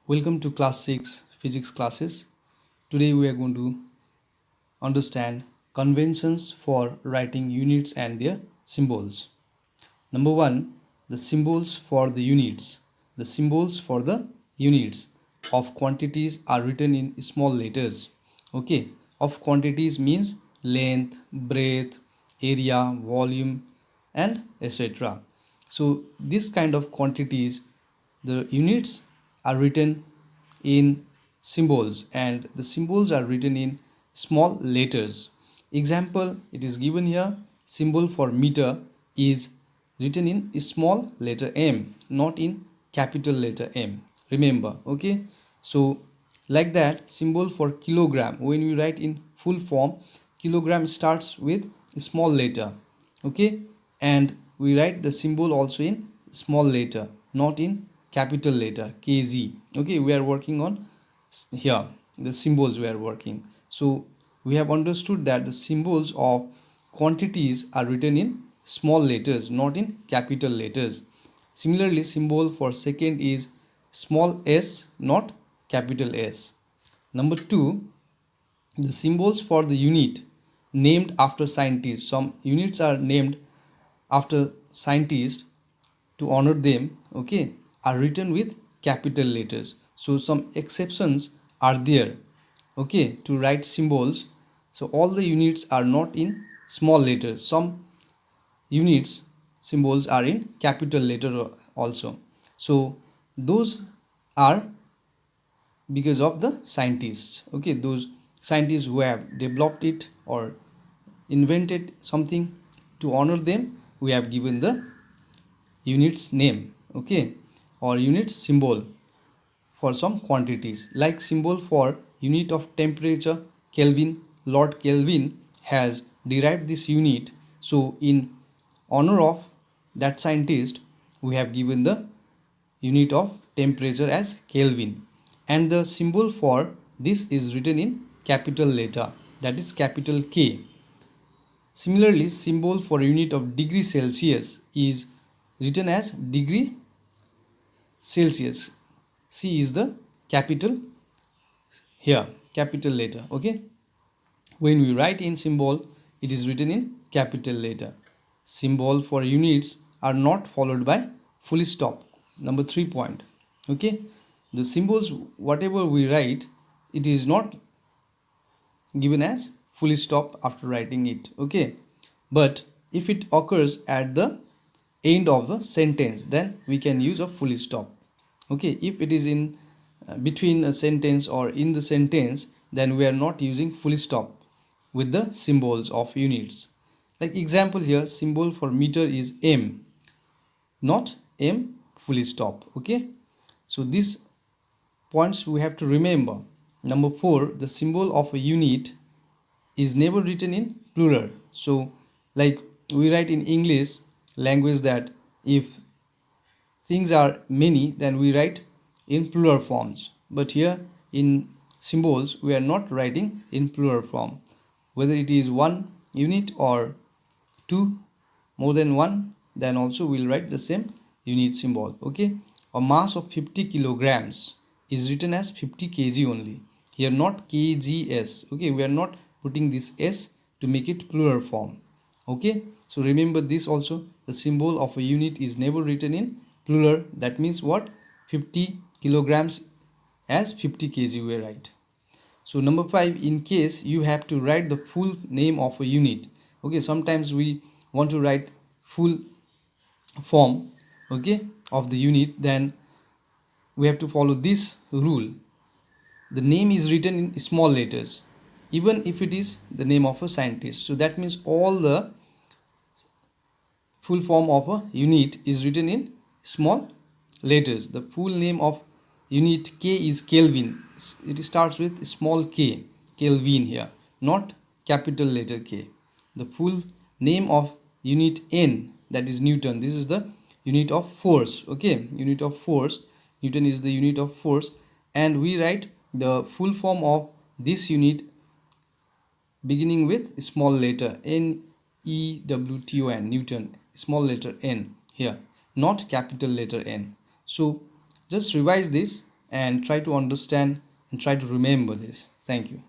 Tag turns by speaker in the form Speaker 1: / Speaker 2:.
Speaker 1: Welcome to class 6 physics classes. Today we are going to understand conventions for writing units and their symbols. Number 1, the symbols for the units. The symbols for the units of quantities are written in small letters. Okay, of quantities means length, breadth, area, volume and etc. So this kind of quantities, the units are written in symbols and the symbols are written in small letters. Example, it is given here. Symbol for meter is written in small letter m, not in capital letter M. Remember, okay? So like that, symbol for kilogram, when we write in full form, kilogram starts with a small letter, okay? And we write the symbol also in small letter, not in capital letter kg. Okay, we are working on here the symbols we are working. So we have understood that the symbols of quantities are written in small letters, not in capital letters. Similarly, symbol for second is small s, not capital S. Number 2, the symbols for the unit named after scientists. Some units are named after scientists to honor them, okay, are written with capital letters. So some exceptions are there, okay, to write symbols. So all the units are not in small letters. Some units symbols are in capital letter also. So those are because of the scientists, okay, those scientists who have developed it or invented something. To honor them, we have given the unit's name, okay, or unit symbol for some quantities. Like symbol for unit of temperature, Kelvin. Lord Kelvin has derived this unit, so in honor of that scientist, we have given the unit of temperature as Kelvin, and the symbol for this is written in capital letter, that is capital K. Similarly, symbol for unit of degree Celsius is written as degree Celsius. C is the capital here, capital letter, okay. When we write in symbol, it is written in capital letter. Symbol for units are not followed by full stop. Number 3 point, okay. The symbols, whatever we write, it is not given as full stop after writing it, okay. But if it occurs at the end of the sentence, then we can use a full stop, okay. If it is in between a sentence or in the sentence, then we are not using full stop with the symbols of units. Like example here, symbol for meter is m, not m full stop, okay. So these points we have to remember. Number 4, the symbol of a unit is never written in plural. So like we write in English language that if things are many, then we write in plural forms. But here in symbols, we are not writing in plural form. Whether it is one unit or two, more than one, then also we'll write the same unit symbol, okay. A mass of 50 kilograms is written as 50 kg only. Here not kgs, okay. We are not putting this s to make it plural form, okay. So remember this also, the symbol of a unit is never written in plural. That means what? 50 kilograms as 50 kg we write. So number 5, in case you have to write the full name of a unit, okay, sometimes we want to write full form, okay, of the unit, then we have to follow this rule. The name is written in small letters even if it is the name of a scientist. So that means all the full form of a unit is written in small letters. The full name of unit K is Kelvin. It starts with small k, Kelvin here, not capital letter K. The full name of unit N, that is Newton. This is the unit of force, okay, unit of force. Newton is the unit of force, and we write the full form of this unit beginning with small letter N E W T O N, Newton, small letter n here, not capital letter N. So just revise this. and try to understand and try to remember this. Thank you.